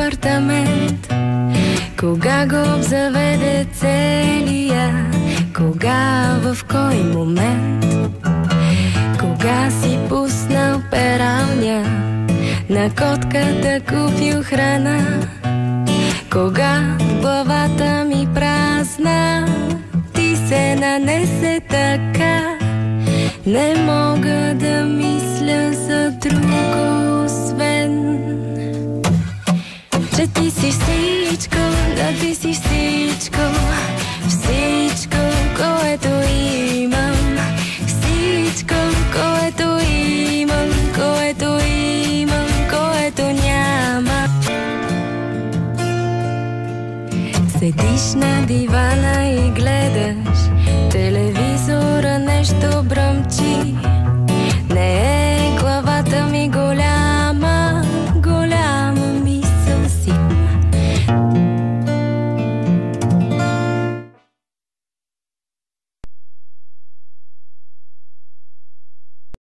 апартамент. Кога го обзаведе целия, кога, в кой момент, кога си пуснал пералня, на котката купил храна, кога в главата ми празна ти се нанесе така. Не мога да мисля за друго, освен че ти си всичко, да ти си всичко, всичко, което имам, всичко, което имам, което имам, което няма. Седиш на дивана и гледаш телевизора, нещо бръмчи.